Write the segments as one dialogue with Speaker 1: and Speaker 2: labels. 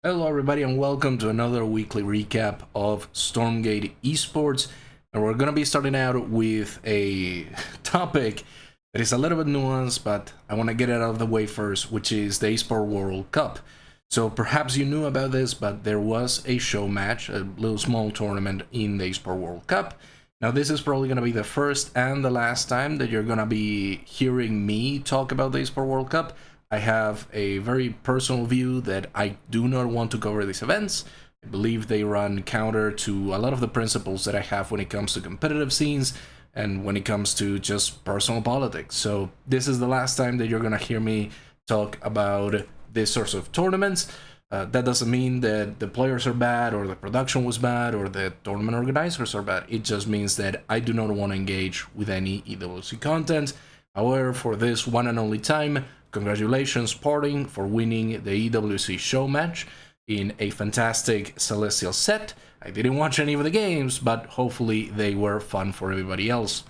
Speaker 1: Hello everybody and welcome to another weekly recap of Stormgate Esports, and we're gonna be starting out with a topic that is a little bit nuanced, but I want to get it out of the way first, which is the Esports World Cup. So perhaps you knew about this, but there was a show match, a little small tournament in the Esports World Cup. Now this is probably gonna be the first and the last time that you're gonna be hearing me talk about the Esports World Cup. I have a very personal view that I do not want to cover these events. I believe they run counter to a lot of the principles that I have when it comes to competitive scenes and when it comes to just personal politics. So this is the last time that you're gonna hear me talk about this sorts of tournaments. That doesn't mean that the players are bad or the production was bad or the tournament organizers are bad. It just means that I do not want to engage with any EWC content. However, for this one and only time, congratulations Parting for winning the EWC Showmatch in a fantastic Celestial set. I didn't watch any of the games, but hopefully they were fun for everybody else.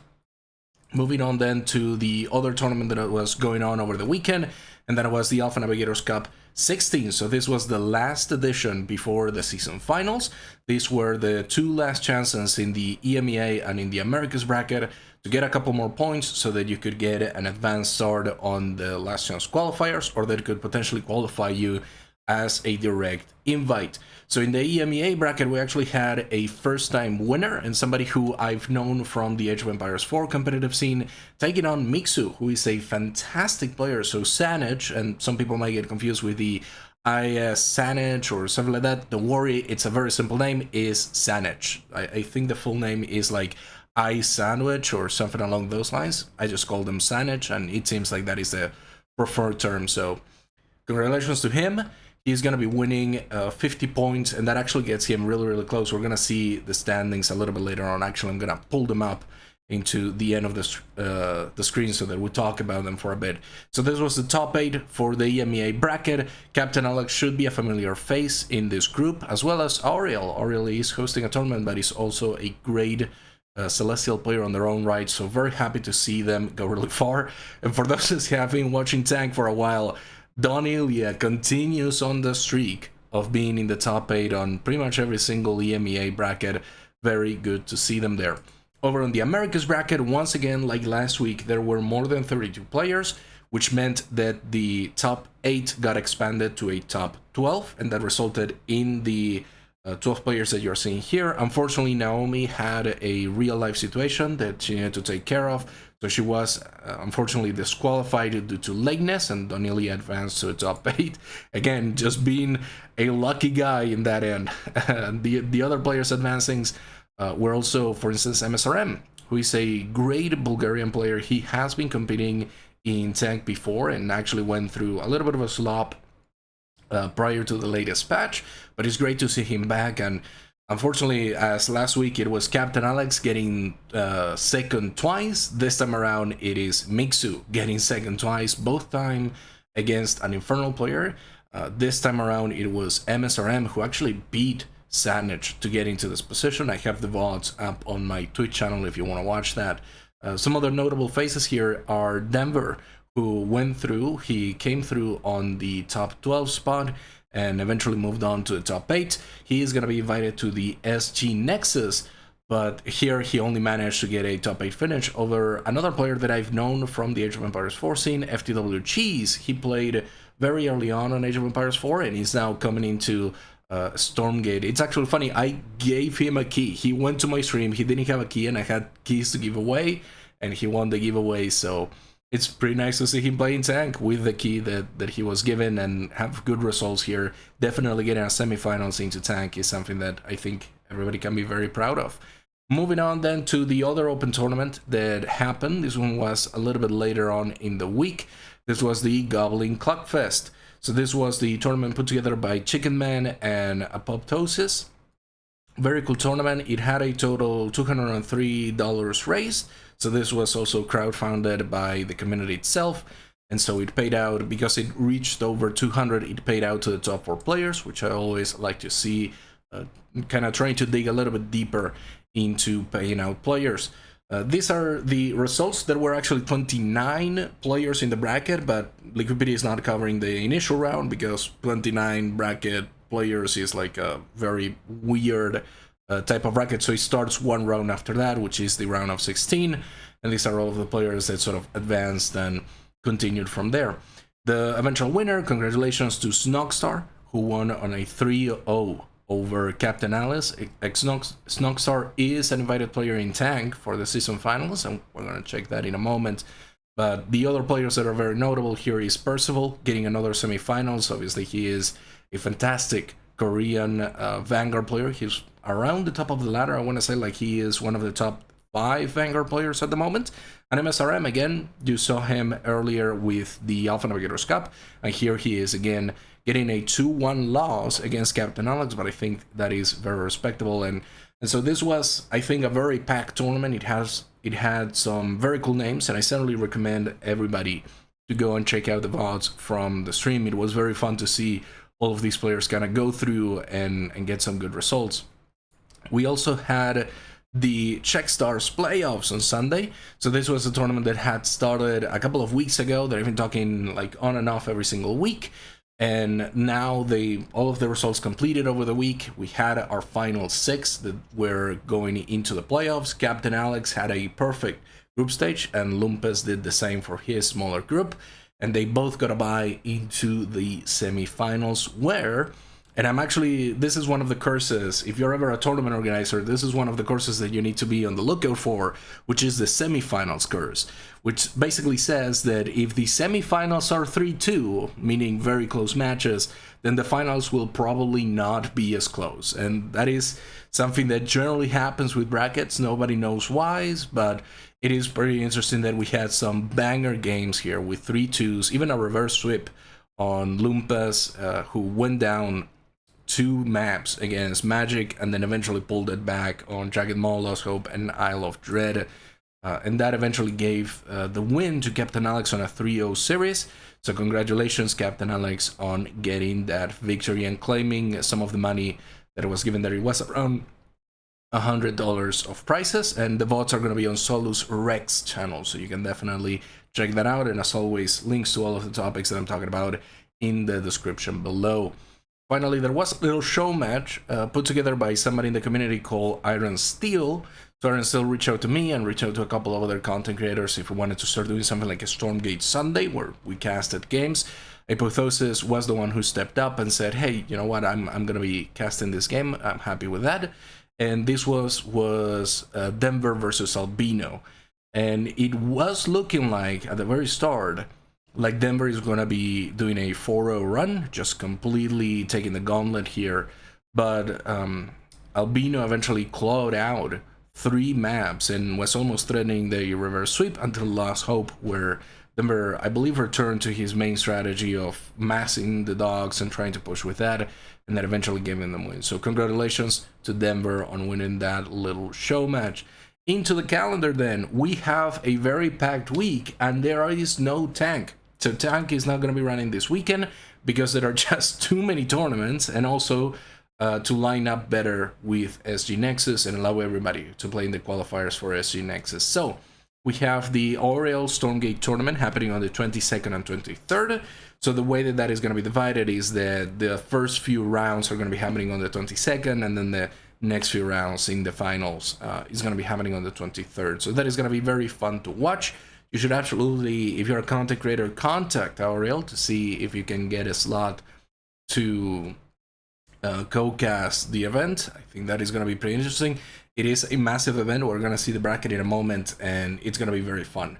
Speaker 1: Moving on then to the other tournament that was going on over the weekend, and that was the Alpha Navigators Cup 16. So this was the last edition before the season finals. These were the two last chances in the EMEA and in the Americas bracket to get a couple more points so that you could get an advanced start on the last chance qualifiers, or that could potentially qualify you as a direct invite. So in the EMEA bracket, we actually had a first-time winner and somebody who I've known from the Age of Empires 4 competitive scene, taking on Mixu, who is a fantastic player. So Sanich, and some people might get confused with the Sanich or something like that. Don't worry, it's a very simple name, is Sanich. I think the full name is like I Sandwich or something along those lines. I just call them Sanich, and it seems like that is the preferred term. So congratulations to him. He's going to be winning 50 points, and that actually gets him really close. We're going to see the standings a little bit later on. Actually, I'm going to pull them up into the end of the screen so that we talk about them for a bit. So this was the top 8 for the EMEA bracket. Captain Alex should be a familiar face in this group, as well as Aureil. Aureil is hosting a tournament, but is also a great Celestial player on their own right, so very happy to see them go really far. And for those who have been watching TANC for a while, Don Ilya continues on the streak of being in the top 8 on pretty much every single EMEA bracket. Very good to see them there. Over on the Americas bracket, once again, like last week, there were more than 32 players, which meant that the top 8 got expanded to a top 12, and that resulted in the 12 players that you're seeing here. Unfortunately, Naomi had a real-life situation that she needed to take care of, so she was unfortunately disqualified due to lateness, and Donnelly advanced to the top 8. Again, just being a lucky guy in that end. The other players advancing were also, for instance, MSRM, who is a great Bulgarian player. He has been competing in TANC before and actually went through a little bit of a slop prior to the latest patch, but it's great to see him back. And unfortunately, as last week it was Captain Alex getting second twice, this time around it is Mixu getting second twice, both time against an Infernal player. This time around it was MSRM who actually beat Sanich to get into this position. I have the VODs up on my Twitch channel if you want to watch that. Some other notable faces here are Denver, who went through. He came through on the top 12 spot and eventually moved on to the top 8. He is going to be invited to the SG Nexus, but here he only managed to get a top 8 finish over another player that I've known from the Age of Empires 4 scene, FTW Cheese. He played very early on Age of Empires 4 and he's now coming into Stormgate. It's actually funny, I gave him a key. He went to my stream, he didn't have a key, and I had keys to give away, and he won the giveaway. So it's pretty nice to see him playing TANC with the key that he was given and have good results here. Definitely getting a semifinals into TANC is something that I think everybody can be very proud of. Moving on then to the other open tournament that happened. This one was a little bit later on in the week. This was the Goblin Cluckfest. So this was the tournament put together by Chicken Man and Apoptosis. Very cool tournament. It had a total $203 raised. So this was also crowdfunded by the community itself. And so it paid out, because it reached over 200, it paid out to the top 4 players, which I always like to see, kind of trying to dig a little bit deeper into paying out players. These are the results. There were actually 29 players in the bracket, but Liquidity is not covering the initial round because 29 bracket players is like a very weird type of bracket. So it starts one round after that, which is the round of 16, and these are all of the players that sort of advanced and continued from there. The eventual winner, congratulations to Snogstar, who won on a 3-0 over Captain Alice. Snogstar is an invited player in TANC for the season finals, and we're going to check that in a moment. But the other players that are very notable here is Percival, getting another semifinals. Obviously, he is a fantastic Korean Vanguard player. He's around the top of the ladder. I want to say like he is one of the top 5 Vanguard players at the moment. And MSRM, again, you saw him earlier with the Alpha Navigators Cup, and here he is again getting a 2-1 loss against Captain Alex, but I think that is very respectable. And so this was, I think, a very packed tournament. It had some very cool names, and I certainly recommend everybody to go and check out the VODs from the stream. It was very fun to see all of these players kind of go through and get some good results. We also had the Czech Stars playoffs on Sunday. So this was a tournament that had started a couple of weeks ago. They've been talking like on and off every single week. And now all of the results completed over the week. We had our final 6 that were going into the playoffs. Captain Alex had a perfect group stage, and Lumpes did the same for his smaller group. And they both got a bye into the semifinals where, and this is one of the curses, if you're ever a tournament organizer, this is one of the curses that you need to be on the lookout for, which is the semifinals curse, which basically says that if the semifinals are 3-2, meaning very close matches, then the finals will probably not be as close. And that is something that generally happens with brackets. Nobody knows why, but it is pretty interesting that we had some banger games here with 3-2s, even a reverse sweep on Lumpes, who went down 2 maps against Magic and then eventually pulled it back on Jagged Mall, Lost Hope, and Isle of Dread. And that eventually gave the win to Captain Alex on a 3-0 series. So congratulations, Captain Alex, on getting that victory and claiming some of the money that was given there. It was around $100 of prizes, and the VODs are going to be on Solus Rex channel, so you can definitely check that out. And as always, links to all of the topics that I'm talking about in the description below. Finally, there was a little show match put together by somebody in the community called Iron Steel. So Iron Steel reached out to me and reached out to a couple of other content creators if we wanted to start doing something like a Stormgate Sunday where we casted games. Apotheosis was the one who stepped up and said, hey, you know what, I'm going to be casting this game. I'm happy with that. And this was Denver versus Albino. And it was looking like, at the very start, like Denver is going to be doing a 4-0 run, just completely taking the gauntlet here. But Albino eventually clawed out 3 maps and was almost threatening the reverse sweep until Lost Hope, where Denver, I believe, returned to his main strategy of massing the dogs and trying to push with that, and that eventually gave him the win. So congratulations to Denver on winning that little show match. Into the calendar then, we have a very packed week, and there is no TANC. So TANC is not going to be running this weekend because there are just too many tournaments, and also to line up better with SG Nexus and allow everybody to play in the qualifiers for SG Nexus. So we have the Aureil Stormgate Tournament happening on the 22nd and 23rd. So the way that is going to be divided is that the first few rounds are going to be happening on the 22nd, and then the next few rounds in the finals is going to be happening on the 23rd. So that is going to be very fun to watch. You should absolutely, if you're a content creator, contact Aureil to see if you can get a slot to co-cast the event. I think that is going to be pretty interesting. It is a massive event. We're going to see the bracket in a moment, and it's going to be very fun.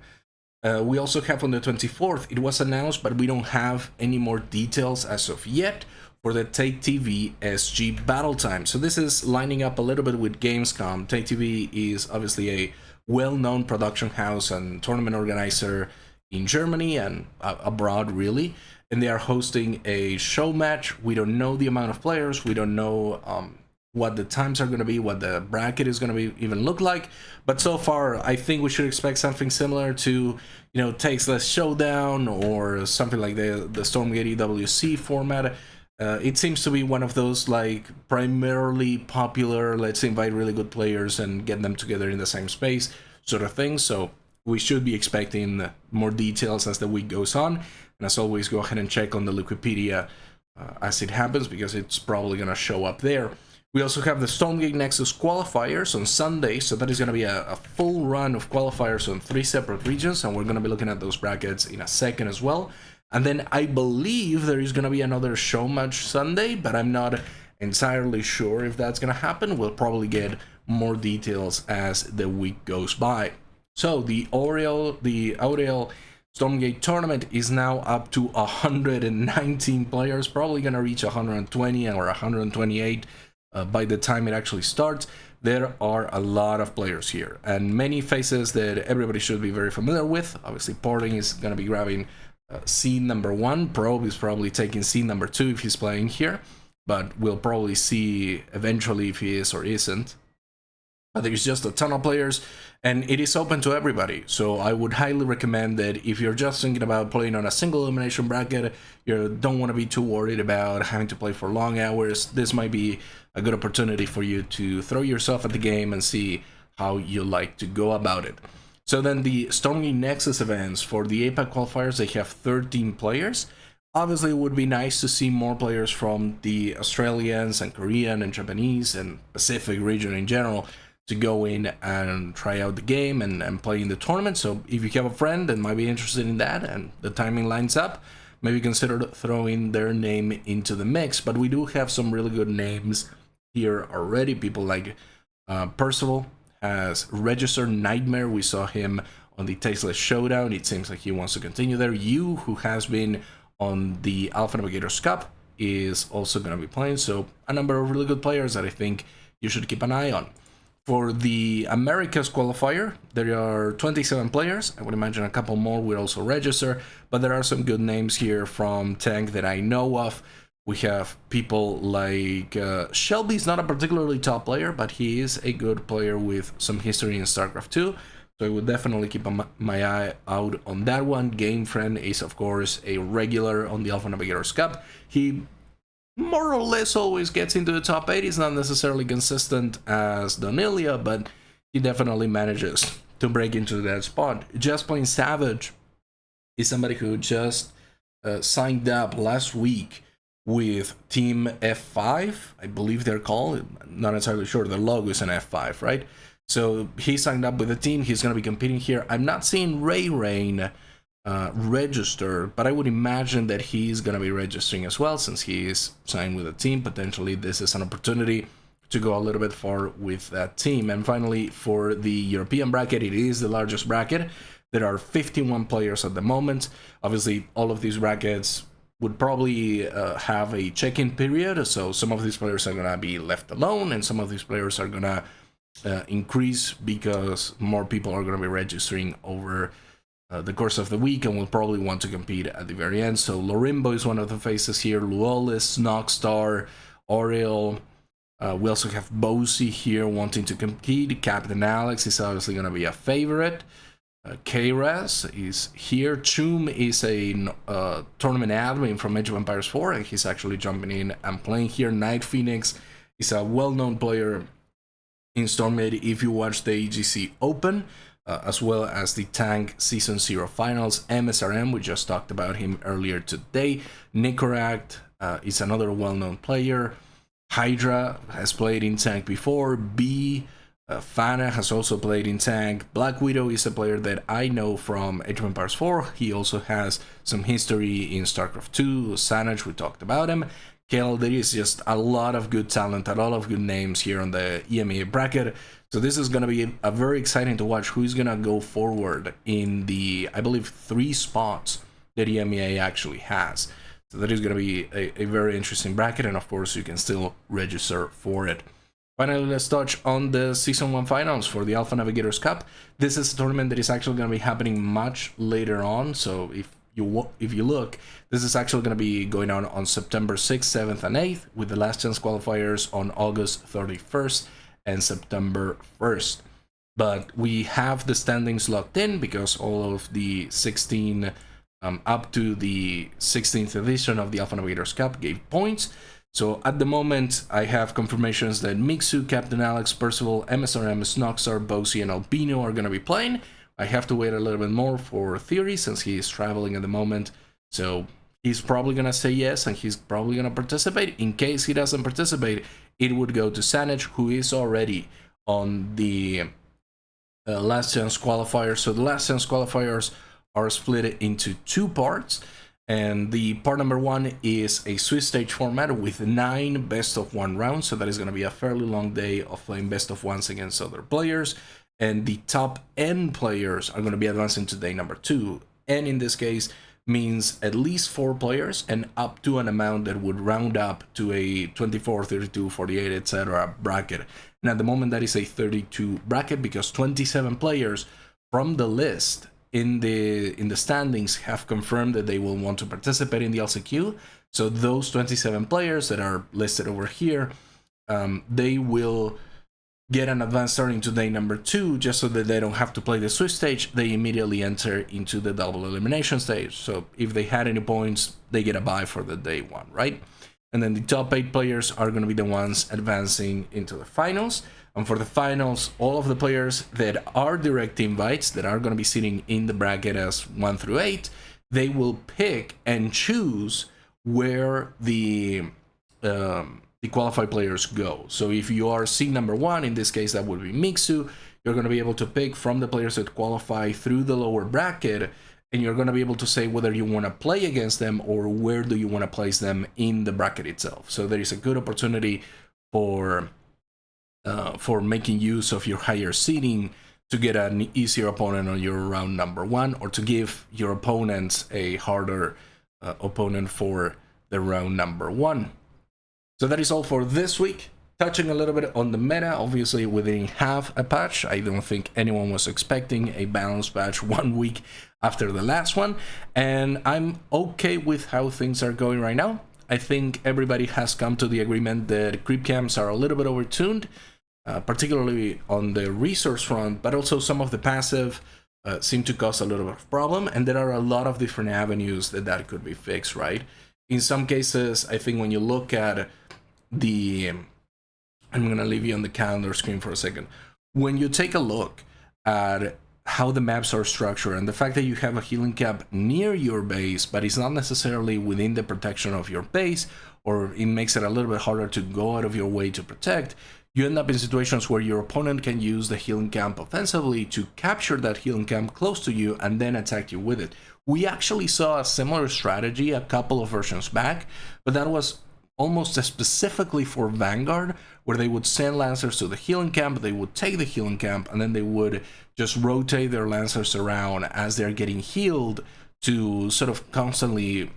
Speaker 1: We also have on the 24th, it was announced, but we don't have any more details as of yet, for the Take TV SG Battle Time. So this is lining up a little bit with Gamescom. Take TV is obviously a well-known production house and tournament organizer in Germany and abroad, really. And they are hosting a show match. We don't know the amount of players. We don't know what the times are going to be, what the bracket is going to be even look like. But so far, I think we should expect something similar to, you know, Takes Less Showdown or something like the Stormgate EWC format. It seems to be one of those like primarily popular, let's invite really good players and get them together in the same space sort of thing. So we should be expecting more details as the week goes on. And as always, go ahead and check on the Wikipedia as it happens, because it's probably going to show up there. We also have the Stormgate Nexus Qualifiers on Sunday, so that is going to be a full run of qualifiers on 3 separate regions, and we're going to be looking at those brackets in a second as well. And then I believe there is going to be another Showmatch Sunday, but I'm not entirely sure if that's going to happen. We'll probably get more details as the week goes by. So the Aureil Stormgate Tournament is now up to 119 players, probably going to reach 120 or 128 by the time it actually starts. There are a lot of players here, and many faces that everybody should be very familiar with. Obviously, Porting is going to be grabbing seed number 1. Probe is probably taking seed number 2 if he's playing here, but we'll probably see eventually if he is or isn't. But there's just a ton of players, and it is open to everybody. So I would highly recommend that if you're just thinking about playing on a single elimination bracket, you don't want to be too worried about having to play for long hours, this might be a good opportunity for you to throw yourself at the game and see how you like to go about it. So then the Stormgate Nexus events for the APAC qualifiers, they have 13 players. Obviously, it would be nice to see more players from the Australians and Korean and Japanese and Pacific region in general to go in and try out the game and play in the tournament. So if you have a friend that might be interested in that and the timing lines up, maybe consider throwing their name into the mix. But we do have some really good names here already. People like Percival has registered. Nightmare, we saw him on the Tasteless Showdown. It seems like he wants to continue there. You, who has been on the Alpha Navigators Cup, is also going to be playing. So a number of really good players that I think you should keep an eye on. For the Americas qualifier, there are 27 players. I would imagine a couple more will also register, but there are some good names here from TANC that I know of. We have people like Shelby's not a particularly top player, but he is a good player with some history in StarCraft 2. So I would definitely keep my eye out on that one. Game Friend is, of course, a regular on the Alpha Navigators Cup. He more or less always gets into the top 8. He's not necessarily consistent as Donilia, but he definitely manages to break into that spot. Just Plain Savage is somebody who just signed up last week with Team F5, I believe they're called. I'm not entirely sure. The logo is an F5, right? So he signed up with the team. He's going to be competing here. I'm not seeing Ray Rain register, but I would imagine that he's going to be registering as well, since he is signed with a team. Potentially this is an opportunity to go a little bit far with that team. And finally, for the European bracket, it is the largest bracket. There are 51 players at the moment. Obviously, all of these brackets would probably have a check-in period, so some of these players are going to be left alone, and some of these players are going to increase because more people are going to be registering over the course of the week and will probably want to compete at the very end. So Lorimbo is one of the faces here, Luolis, Nockstar, Aureil. We also have Bosie here wanting to compete. Captain Alex is obviously going to be a favorite. KRAS is here. Chum is a tournament admin from Age of Empires 4, and he's actually jumping in and playing here. Night Phoenix is a well-known player in Stormgate if you watch the AGC Open, as well as the TANC Season 0 Finals. MSRM, we just talked about him earlier today. Nicoract is another well-known player. Hydra has played in TANC before. B. Fana has also played in TANC. Black Widow is a player that I know from Age of Empires 4. He also has some history in StarCraft 2. Sanaj, we talked about him. Kel, there is just a lot of good talent, a lot of good names here on the EMEA bracket. So this is going to be a very exciting to watch who's going to go forward in the, I believe, 3 spots that EMEA actually has. So that is going to be a very interesting bracket, and of course you can still register for it. Finally, let's touch on the Season 1 Finals for the Alpha Navigators Cup. This is a tournament that is actually going to be happening much later on, so if you look, this is actually going to be going on September 6th, 7th, and 8th, with the last chance qualifiers on August 31st and September 1st. But we have the standings locked in because all of the 16 up to the 16th edition of the Alpha Navigators Cup gave points. So at the moment, I have confirmations that Mixu, Captain Alex, Percival, MSRM, Snoxar, Bosie, and Albino are going to be playing. I have to wait a little bit more for Theory since he is traveling at the moment. So he's probably gonna say yes, and he's probably gonna participate. In case he doesn't participate, it would go to Sanej, who is already on the last chance qualifier. So the last chance qualifiers are split into 2 parts, and the part number 1 is a Swiss stage format with 9 best of 1 rounds. So that is going to be a fairly long day of playing best of 1s against other players, and the top N players are going to be advancing to day number 2. N in this case means at least 4 players and up to an amount that would round up to a 24, 32, 48, etc. bracket. And at the moment that is a 32 bracket, because 27 players from the list in the standings have confirmed that they will want to participate in the LCQ. So those 27 players that are listed over here, they will get an advance starting to day number 2, just so that they don't have to play the Swiss stage. They immediately enter into the double elimination stage. So if they had any points, they get a bye for the day 1, right? And then the top 8 players are going to be the ones advancing into the finals. And for the finals, all of the players that are direct invites, that are going to be sitting in the bracket as 1 through 8, they will pick and choose where the qualified players go. So if you are seed number 1, in this case that would be Mixu, you're going to be able to pick from the players that qualify through the lower bracket, and you're going to be able to say whether you want to play against them or where do you want to place them in the bracket itself. So there is a good opportunity for making use of your higher seeding to get an easier opponent on your round number 1, or to give your opponents a harder opponent for the round number 1. So that is all for this week. Touching a little bit on the meta, obviously we didn't have a patch. I don't think anyone was expecting a balanced patch 1 week after the last one, and I'm okay with how things are going right now. I think everybody has come to the agreement that creep camps are a little bit overtuned, particularly on the resource front, but also some of the passive seem to cause a little bit of problem, and there are a lot of different avenues that could be fixed, right? In some cases, I think when you look at the... I'm going to leave you on the calendar screen for a second. When you take a look at how the maps are structured and the fact that you have a healing camp near your base, but it's not necessarily within the protection of your base, or it makes it a little bit harder to go out of your way to protect, you end up in situations where your opponent can use the healing camp offensively to capture that healing camp close to you and then attack you with it. We actually saw a similar strategy a couple of versions back, but that was almost specifically for Vanguard, where they would send Lancers to the healing camp, they would take the healing camp, and then they would just rotate their Lancers around as they're getting healed to sort of constantly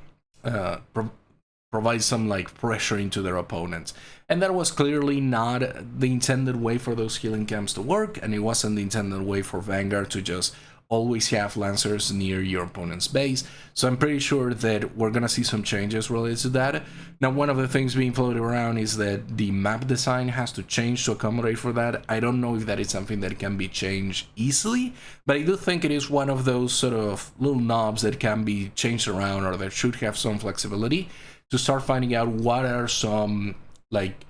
Speaker 1: provide some like pressure into their opponents. And that was clearly not the intended way for those healing camps to work, and it wasn't the intended way for Vanguard to just always have Lancers near your opponent's base. So I'm pretty sure that we're gonna see some changes related to that. Now, one of the things being floated around is that the map design has to change to accommodate for that. I don't know if that is something that can be changed easily, but I do think it is one of those sort of little knobs that can be changed around, or that should have some flexibility to start finding out what are some like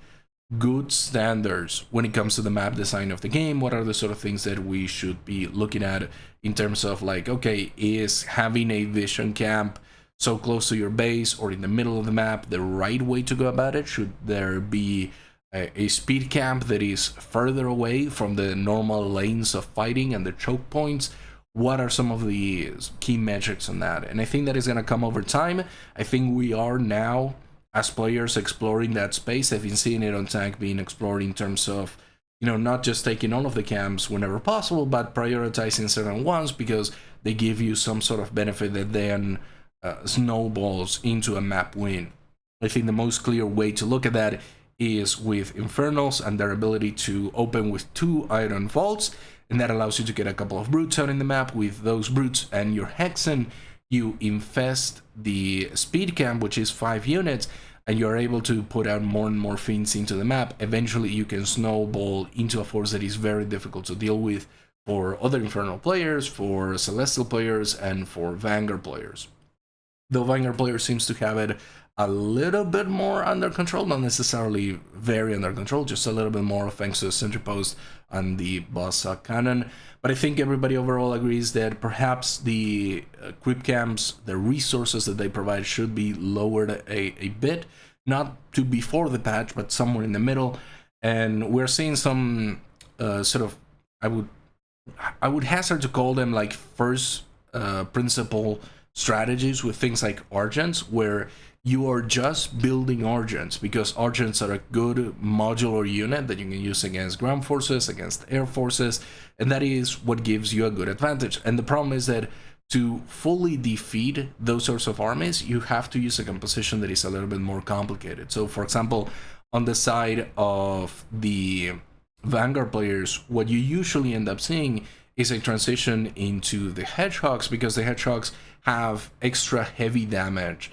Speaker 1: good standards when it comes to the map design of the game. What are the sort of things that we should be looking at in terms of like, okay, is having a vision camp so close to your base or in the middle of the map the right way to go about it? Should there be a speed camp that is further away from the normal lanes of fighting and the choke points? What are some of the key metrics on that? And I think that is going to come over time. I think we are now, as players, exploring that space. I've been seeing it on TANC being explored in terms of, you know, not just taking all of the camps whenever possible, but prioritizing certain ones because they give you some sort of benefit that then snowballs into a map win. I think the most clear way to look at that is with Infernals and their ability to open with 2 Iron Vaults, and that allows you to get a couple of brutes out in the map. With those brutes and your Hexen, you infest the speed camp, which is 5 units, and you're able to put out more and more fiends into the map. Eventually you can snowball into a force that is very difficult to deal with for other Infernal players, for Celestial players, and for Vanguard players. Though Vanguard player seems to have it a little bit more under control, not necessarily very under control, just a little bit more thanks to the sentry post and the boss cannon. But I think everybody overall agrees that perhaps the creep camps, the resources that they provide, should be lowered a bit, not to before the patch, but somewhere in the middle. And we're seeing some sort of, I would hazard to call them like first principle strategies with things like Argents, where you are just building Argents because Argents are a good modular unit that you can use against ground forces, against air forces, and that is what gives you a good advantage. And the problem is that to fully defeat those sorts of armies, you have to use a composition that is a little bit more complicated. So for example, on the side of the Vanguard players, what you usually end up seeing is a transition into the Hedgehogs, because the Hedgehogs have extra heavy damage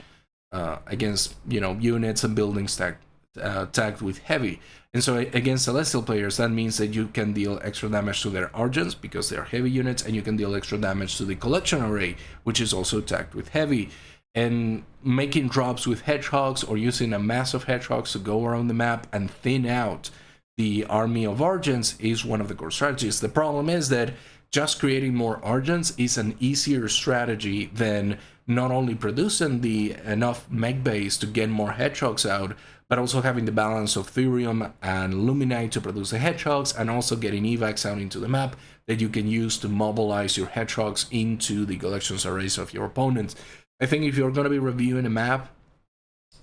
Speaker 1: against, you know, units and buildings tagged with heavy. And so against Celestial players, that means that you can deal extra damage to their Argents because they are heavy units, and you can deal extra damage to the Collection Array, which is also tagged with heavy. And making drops with Hedgehogs or using a mass of Hedgehogs to go around the map and thin out the army of Argents is one of the core strategies. The problem is that just creating more Argents is an easier strategy than not only producing enough mech base to get more Hedgehogs out, but also having the balance of Thurium and Luminite to produce the Hedgehogs, and also getting evacs out into the map that you can use to mobilize your Hedgehogs into the collections arrays of your opponents. I think if you're going to be reviewing a map,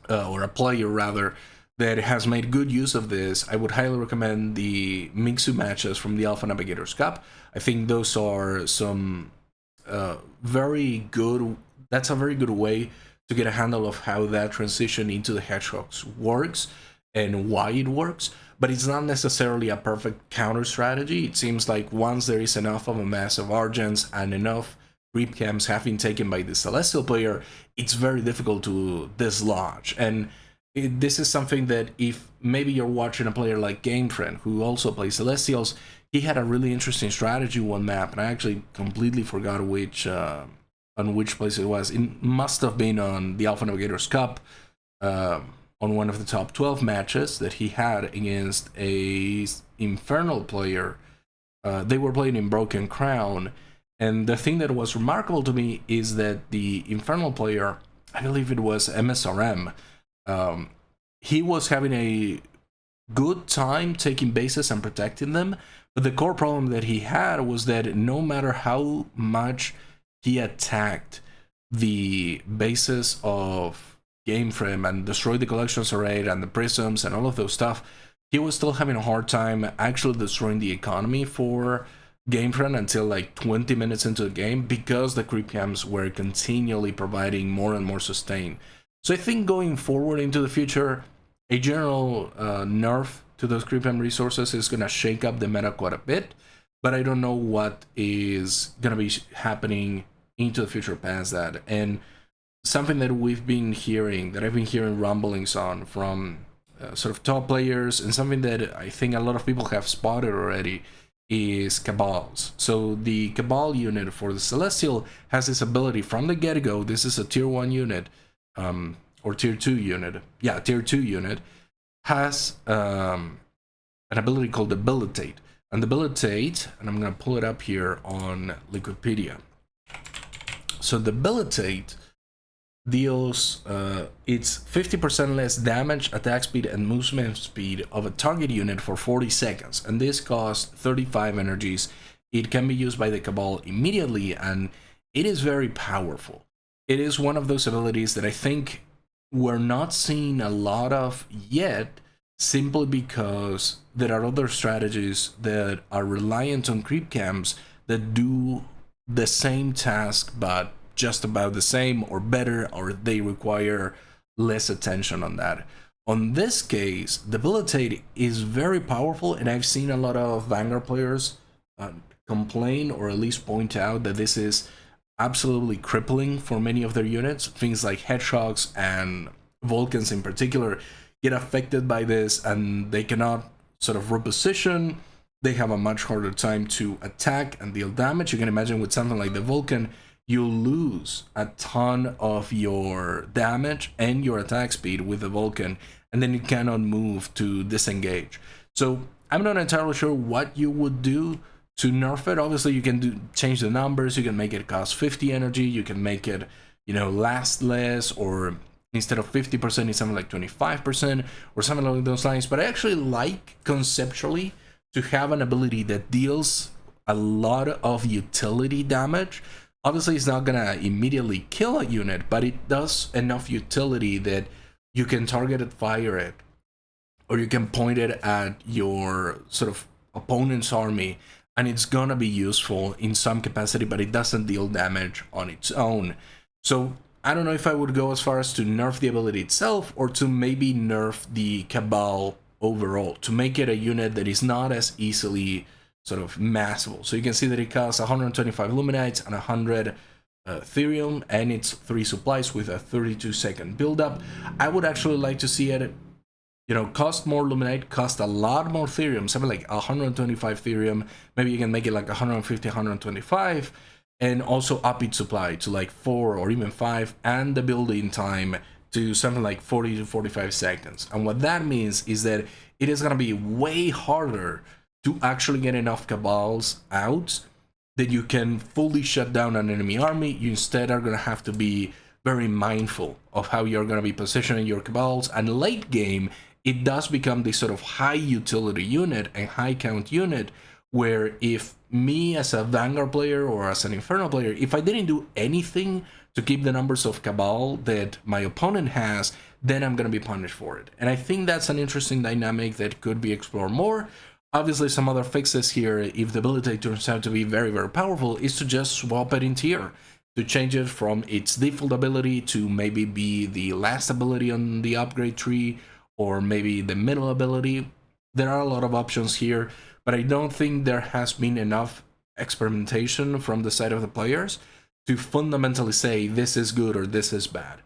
Speaker 1: or a player rather, that has made good use of this, I would highly recommend the Mixu matches from the Alpha Navigators Cup. I think those are some very good, that's a very good way to get a handle of how that transition into the Hedgehogs works and why it works, but it's not necessarily a perfect counter strategy. It seems like once there is enough of a mass of Argents and enough creep camps have been taken by the Celestial player, it's very difficult to dislodge. And this is something that if maybe you're watching a player like GameFriend, who also plays Celestials, he had a really interesting strategy one map, and I actually completely forgot which on which place it was. It must have been on the Alpha Navigators Cup, on one of the top 12 matches that he had against a Infernal player. They were playing in Broken Crown, and the thing that was remarkable to me is that the Infernal player, I believe it was MSRM, he was having a good time taking bases and protecting them, but the core problem that he had was that no matter how much he attacked the bases of GameFrame and destroyed the collections array and the prisms and all of those stuff, he was still having a hard time actually destroying the economy for GameFrame until like 20 minutes into the game, because the creep camps were continually providing more and more sustain. So I think going forward into the future, a general nerf to those creep camp resources is going to shake up the meta quite a bit, but I don't know what is going to be happening into the future past that. And something that we've been hearing, that I've been hearing rumblings on from sort of top players, and something that I think a lot of people have spotted already, is Cabals. So the Cabal unit for the Celestial has this ability from the get-go. This is a tier 1 unit, or tier 2 unit. Yeah, tier 2 unit has an ability called Debilitate. And Debilitate, and I'm going to pull it up here on Liquipedia. So Debilitate deals it's 50% less damage, attack speed, and movement speed of a target unit for 40 seconds, and this costs 35 energies. It can be used by the Cabal immediately, and it is very powerful. It is one of those abilities that I think we're not seeing a lot of yet, simply because there are other strategies that are reliant on creep camps that do the same task but just about the same or better, or they require less attention on that. On this case, Debilitate is very powerful, and I've seen a lot of Vanguard players complain or at least point out that this is absolutely crippling for many of their units. Things like Hedgehogs and Vulcans in particular get affected by this, and they cannot sort of reposition. They have a much harder time to attack and deal damage. You can imagine with something like the Vulcan, you lose a ton of your damage and your attack speed with the Vulcan, and then you cannot move to disengage. So I'm not entirely sure what you would do to nerf it. Obviously, you can change the numbers, you can make it cost 50 energy, you can make it, you know, last less, or instead of 50%, it's something like 25%, or something along those lines. But I actually like, conceptually, to have an ability that deals a lot of utility damage. Obviously, it's not gonna immediately kill a unit, but it does enough utility that you can target it, fire it, or you can point it at your sort of opponent's army, and it's gonna be useful in some capacity, but it doesn't deal damage on its own. So I don't know if I would go as far as to nerf the ability itself, or to maybe nerf the Cabal overall, to make it a unit that is not as easily sort of massable. So you can see that it costs 125 Luminites and 100 Therium, and it's 3 supplies with a 32-second build-up. I would actually like to see it, you know, cost more Luminite, cost a lot more Therium, something like 125 Therium. Maybe you can make it like 150, 125, and also up its supply to like 4 or even 5, and the building time to something like 40 to 45 seconds. And what that means is that it is going to be way harder to actually get enough Cabals out that you can fully shut down an enemy army. You instead are going to have to be very mindful of how you're going to be positioning your Cabals, and late game it does become this sort of high utility unit and high count unit, where if me as a Vanguard player or as an Inferno player, if I didn't do anything to keep the numbers of Cabal that my opponent has, then I'm going to be punished for it. And I think that's an interesting dynamic that could be explored more. Obviously, some other fixes here, if the ability turns out to be very, very powerful, is to just swap it in tier, to change it from its default ability to maybe be the last ability on the upgrade tree, or maybe the middle ability. There are a lot of options here, but I don't think there has been enough experimentation from the side of the players to fundamentally say this is good or this is bad.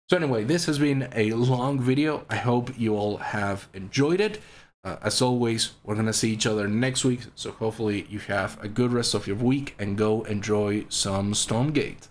Speaker 1: So anyway, this has been a long video. I hope you all have enjoyed it. As always, we're gonna see each other next week, so hopefully you have a good rest of your week and go enjoy some Stormgate.